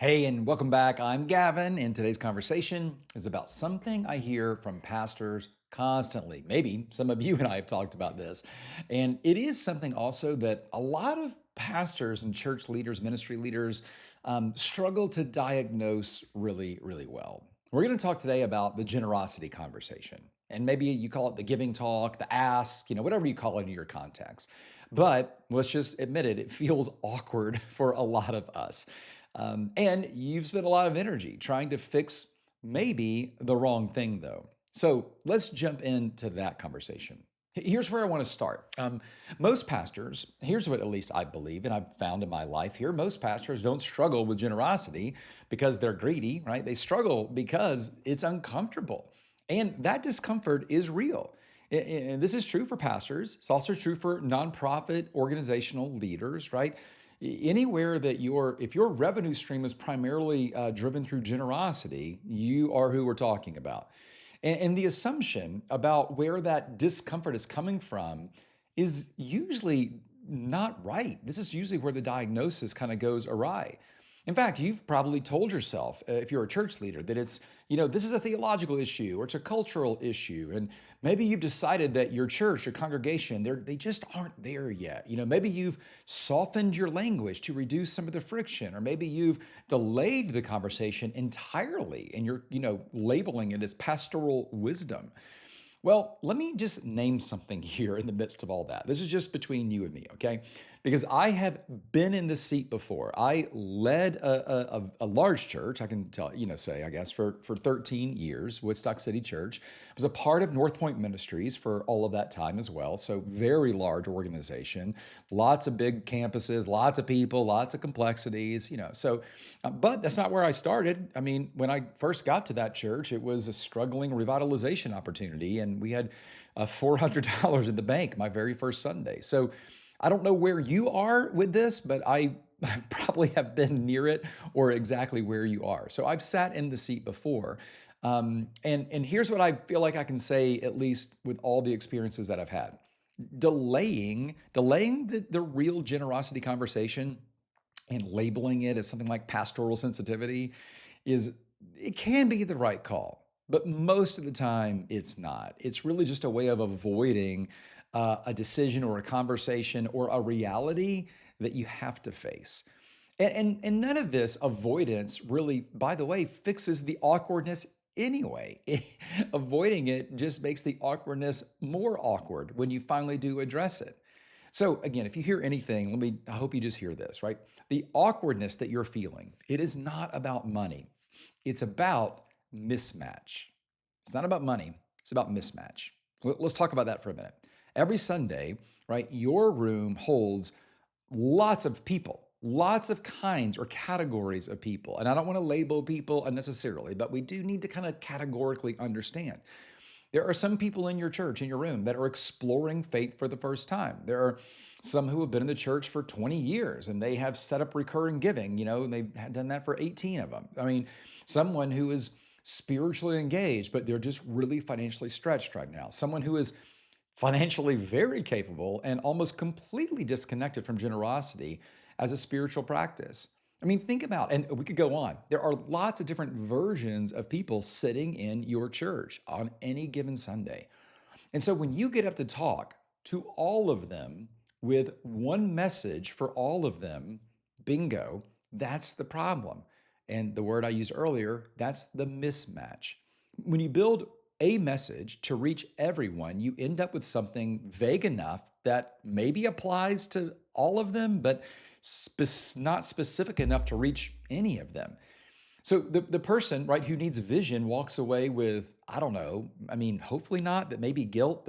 Hey, and welcome back. I'm Gavin, and today's conversation is about something I hear from pastors constantly. Maybe some of you and I have talked about this. And it is something also that a lot of pastors and church leaders, ministry leaders, struggle to diagnose really, really well. We're going to talk today about the generosity conversation. And maybe you call it the giving talk, the ask, whatever you call it in your context. But let's just admit it, it feels awkward for a lot of us. And you've spent a lot of energy trying to fix maybe the wrong thing, though. So let's jump into that conversation. Here's where I want to start. Most pastors, here's what at least I believe, and I've found in my life here, most pastors don't struggle with generosity because they're greedy, right? They struggle because it's uncomfortable. And that discomfort is real. And this is true for pastors. It's also true for nonprofit organizational leaders, right? Anywhere that if your revenue stream is primarily driven through generosity, you are who we're talking about. And the assumption about where that discomfort is coming from is usually not right. This is usually where the diagnosis kind of goes awry. In fact, you've probably told yourself, if you're a church leader, that this is a theological issue or it's a cultural issue. And maybe you've decided that your church, your congregation, they just aren't there yet. Maybe you've softened your language to reduce some of the friction, or maybe you've delayed the conversation entirely and you're, labeling it as pastoral wisdom. Well, let me just name something here in the midst of all that. This is just between you and me, okay? Because I have been in this seat before. I led a large church, I can tell, say, I guess, for 13 years, Woodstock City Church. I was a part of North Point Ministries for all of that time as well. So very large organization, lots of big campuses, lots of people, lots of complexities, but that's not where I started. I mean, when I first got to that church, it was a struggling revitalization opportunity, and we had $400 in the bank my very first Sunday. So I don't know where you are with this, but I probably have been near it or exactly where you are. So I've sat in the seat before. And here's what I feel like I can say, at least with all the experiences that I've had. Delaying the real generosity conversation and labeling it as something like pastoral sensitivity it can be the right call. But most of the time, it's not. It's really just a way of avoiding a decision or a conversation or a reality that you have to face. And none of this avoidance really, by the way, fixes the awkwardness anyway. Avoiding it just makes the awkwardness more awkward when you finally do address it. So again, if you hear anything, I hope you just hear this, right? The awkwardness that you're feeling, it is not about money. It's about mismatch. It's not about money. It's about mismatch. Let's talk about that for a minute. Every Sunday, right, your room holds lots of people, lots of kinds or categories of people. And I don't want to label people unnecessarily, but we do need to kind of categorically understand. There are some people in your church, in your room, that are exploring faith for the first time. There are some who have been in the church for 20 years and they have set up recurring giving, and they've done that for 18 of them. I mean, someone who is spiritually engaged, but they're just really financially stretched right now. Someone who is financially very capable and almost completely disconnected from generosity as a spiritual practice. I mean, think about, and we could go on. There are lots of different versions of people sitting in your church on any given Sunday. And so when you get up to talk to all of them with one message for all of them, bingo, that's the problem. And the word I used earlier, that's the mismatch. When you build a message to reach everyone, you end up with something vague enough that maybe applies to all of them, but not specific enough to reach any of them. So the person, right, who needs vision walks away with, I don't know, I mean, hopefully not, but maybe guilt.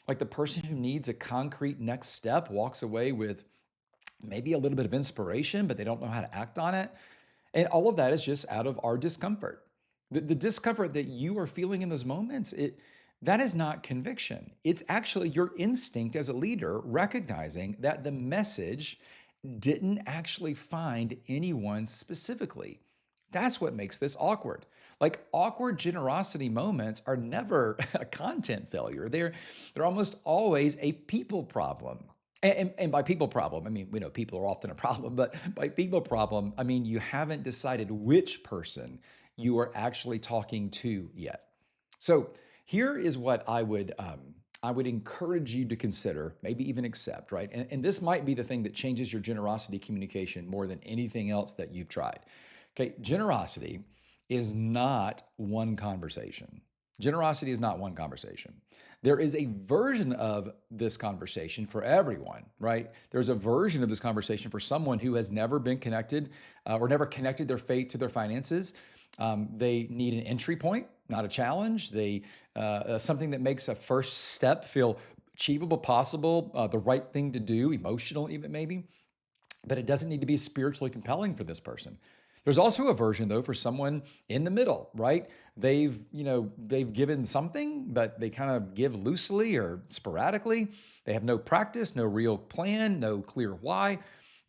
Like the person who needs a concrete next step walks away with maybe a little bit of inspiration, but they don't know how to act on it. And all of that is just out of our discomfort. The discomfort that you are feeling in those moments, that is not conviction. It's actually your instinct as a leader recognizing that the message didn't actually find anyone specifically. That's what makes this awkward. Like awkward generosity moments are never a content failure. They're almost always a people problem. And by people problem, I mean, we know people are often a problem, but by people problem, I mean, you haven't decided which person you are actually talking to yet. So here is what I would encourage you to consider, maybe even accept, right? And this might be the thing that changes your generosity communication more than anything else that you've tried. Okay, generosity is not one conversation. Generosity is not one conversation. There is a version of this conversation for everyone, right? There's a version of this conversation for someone who has never been connected or never connected their faith to their finances. They need an entry point, not a challenge. They something that makes a first step feel achievable, possible, the right thing to do, emotional even maybe. But it doesn't need to be spiritually compelling for this person. There's also a version though for someone in the middle, right? They've given something, but they kind of give loosely or sporadically. They have no practice, no real plan, no clear why.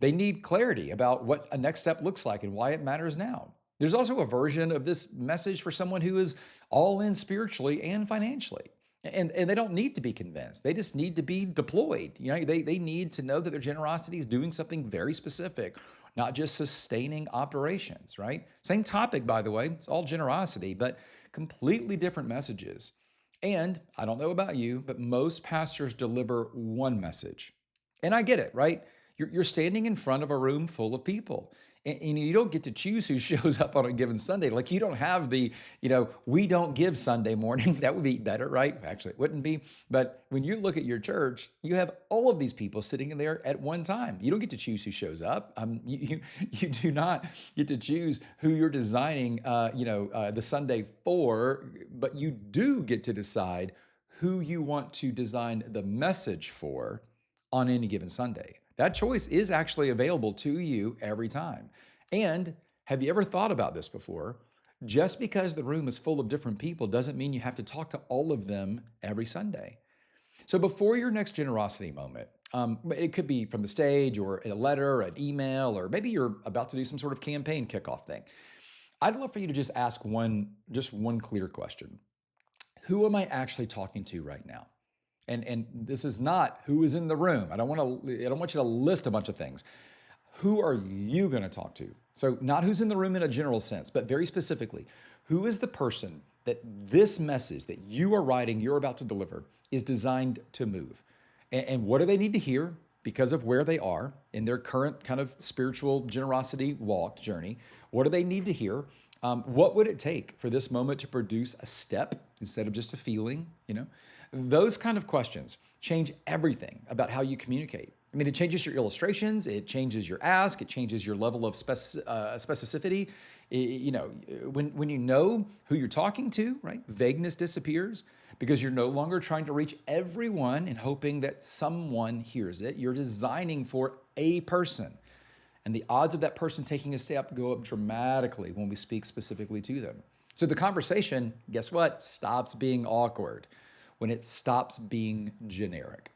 They need clarity about what a next step looks like and why it matters now. There's also a version of this message for someone who is all in spiritually and financially. And they don't need to be convinced. They just need to be deployed. They need to know that their generosity is doing something very specific, not just sustaining operations, right? Same topic, by the way. It's all generosity, but completely different messages. And I don't know about you, but most pastors deliver one message. And I get it, right? You're standing in front of a room full of people. And you don't get to choose who shows up on a given Sunday. Like you don't have we don't give Sunday morning. That would be better, right? Actually, it wouldn't be. But when you look at your church, you have all of these people sitting in there at one time. You don't get to choose who shows up. You do not get to choose who you're designing, the Sunday for, but you do get to decide who you want to design the message for on any given Sunday. That choice is actually available to you every time. And have you ever thought about this before? Just because the room is full of different people doesn't mean you have to talk to all of them every Sunday. So before your next generosity moment, it could be from the stage or a letter, or an email, or maybe you're about to do some sort of campaign kickoff thing. I'd love for you to just ask one clear question. Who am I actually talking to right now? And this is not who is in the room. I don't want you to list a bunch of things. Who are you going to talk to? So not who's in the room in a general sense, but very specifically, who is the person that this message that you are writing, you're about to deliver, is designed to move? And what do they need to hear because of where they are in their current kind of spiritual generosity walk journey? What do they need to hear? What would it take for this moment to produce a step instead of just a feeling? Those kind of questions change everything about how you communicate. I mean, it changes your illustrations, it changes your ask, it changes your level of specificity. When you know who you're talking to, right? Vagueness disappears because you're no longer trying to reach everyone and hoping that someone hears it. You're designing for a person. And the odds of that person taking a step go up dramatically when we speak specifically to them. So the conversation, guess what? Stops being awkward when it stops being generic.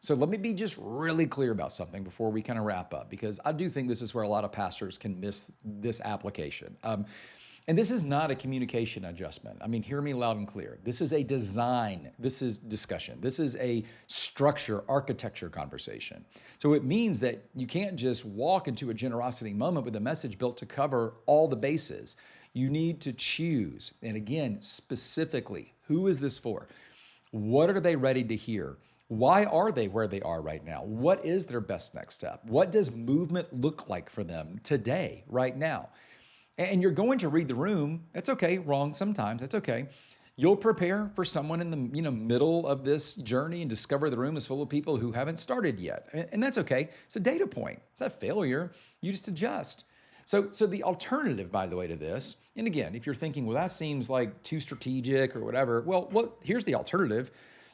So let me be just really clear about something before we kind of wrap up, because I do think this is where a lot of pastors can miss this application. And this is not a communication adjustment. I mean, hear me loud and clear. This is a design. This is discussion. This is a structure, architecture conversation. So it means that you can't just walk into a generosity moment with a message built to cover all the bases. You need to choose. And again, specifically, who is this for? What are they ready to hear? Why are they where they are right now? What is their best next step? What does movement look like for them today, right now? And you're going to read the room. That's okay. Wrong sometimes. That's okay. You'll prepare for someone in the middle of this journey and discover the room is full of people who haven't started yet. And that's okay. It's a data point. It's not failure. You just adjust. So the alternative, by the way, to this, and again, if you're thinking, well, that seems like too strategic or whatever, well, here's the alternative.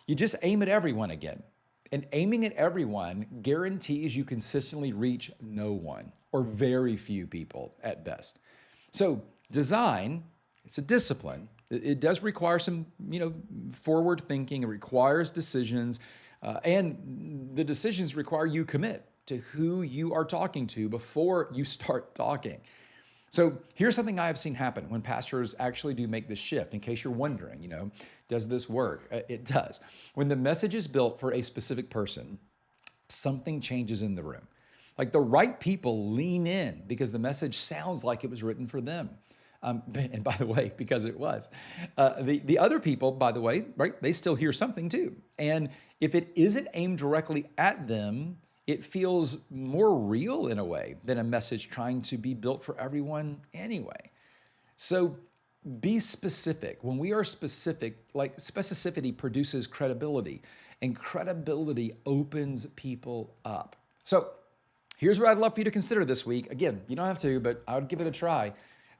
You just aim at everyone again. And aiming at everyone guarantees you consistently reach no one or very few people at best. So design, it's a discipline. It does require some, forward thinking. It requires decisions, and the decisions require you commit to who you are talking to before you start talking. So here's something I have seen happen when pastors actually do make this shift. In case you're wondering, does this work? It does. When the message is built for a specific person, something changes in the room. Like the right people lean in because the message sounds like it was written for them. And by the way, because it was. The other people, by the way, right, they still hear something too. And if it isn't aimed directly at them, it feels more real in a way than a message trying to be built for everyone anyway. So be specific. When we are specific, like specificity produces credibility, and credibility opens people up. So here's what I'd love for you to consider this week. Again, you don't have to, but I would give it a try.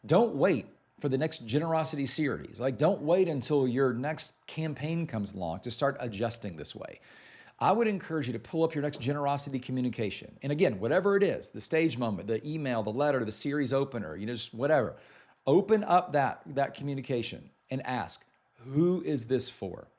Don't wait for the next generosity series. Like, don't wait until your next campaign comes along to start adjusting this way. I would encourage you to pull up your next generosity communication. And again, whatever it is, the stage moment, the email, the letter, the series opener, just whatever. Open up that communication and ask, who is this for?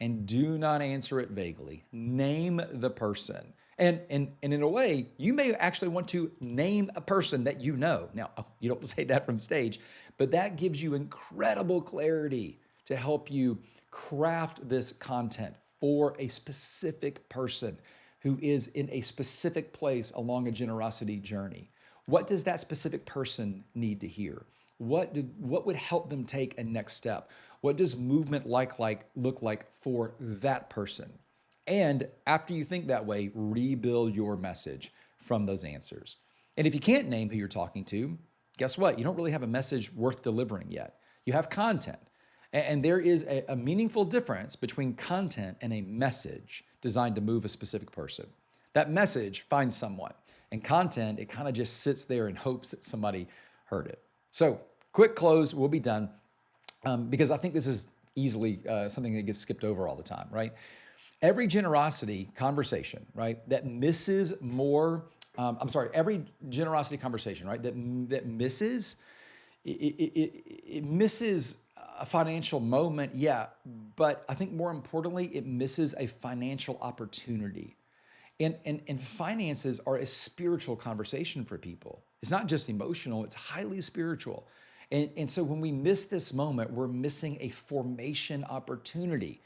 And do not answer it vaguely. Name the person. And in a way, you may actually want to name a person that you know. Now, you don't say that from stage, but that gives you incredible clarity to help you craft this content for a specific person who is in a specific place along a generosity journey. What does that specific person need to hear? What would help them take a next step? What does movement look like for that person? And after you think that way, rebuild your message from those answers. And if you can't name who you're talking to, guess what? You don't really have a message worth delivering yet. You have content. And there is a meaningful difference between content and a message designed to move a specific person. That message finds someone. And content, it kind of just sits there in hopes that somebody heard it. So quick close, we'll be done. Because I think this is easily something that gets skipped over all the time, right? Every generosity conversation, right, that misses more, every generosity conversation, right, that misses, it misses a financial moment, yeah, but I think more importantly, it misses a financial opportunity. And finances are a spiritual conversation for people. It's not just emotional, it's highly spiritual. And so when we miss this moment, we're missing a formation opportunity.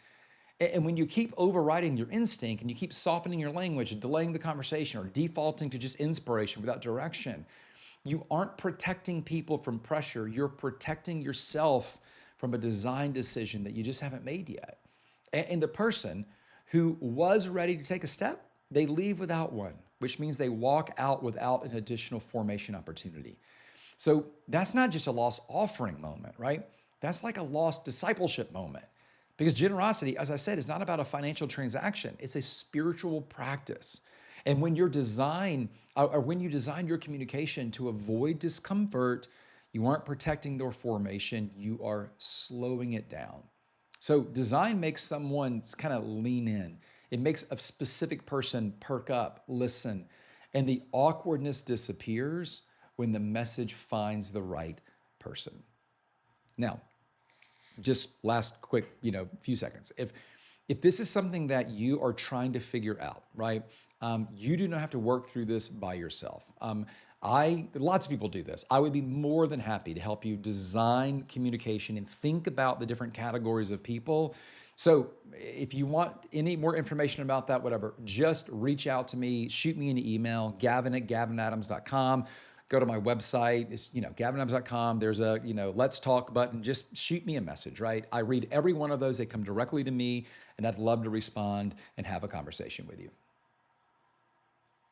And when you keep overriding your instinct and you keep softening your language and delaying the conversation or defaulting to just inspiration without direction, you aren't protecting people from pressure. You're protecting yourself from a design decision that you just haven't made yet. And the person who was ready to take a step, they leave without one, which means they walk out without an additional formation opportunity. So that's not just a lost offering moment, right? That's like a lost discipleship moment. Because generosity, as I said, is not about a financial transaction. It's a spiritual practice. And when you design your communication to avoid discomfort, you aren't protecting their formation, you are slowing it down. So design makes someone kind of lean in. It makes a specific person perk up, listen, and the awkwardness disappears when the message finds the right person. Now, just last quick, few seconds. If this is something that you are trying to figure out, right? You do not have to work through this by yourself. Lots of people do this. I would be more than happy to help you design communication and think about the different categories of people. So if you want any more information about that, whatever, just reach out to me, shoot me an email, gavin@gavinadams.com. Go to my website, it's, gavinadams.com. There's a, let's talk button. Just shoot me a message, right? I read every one of those. They come directly to me, and I'd love to respond and have a conversation with you.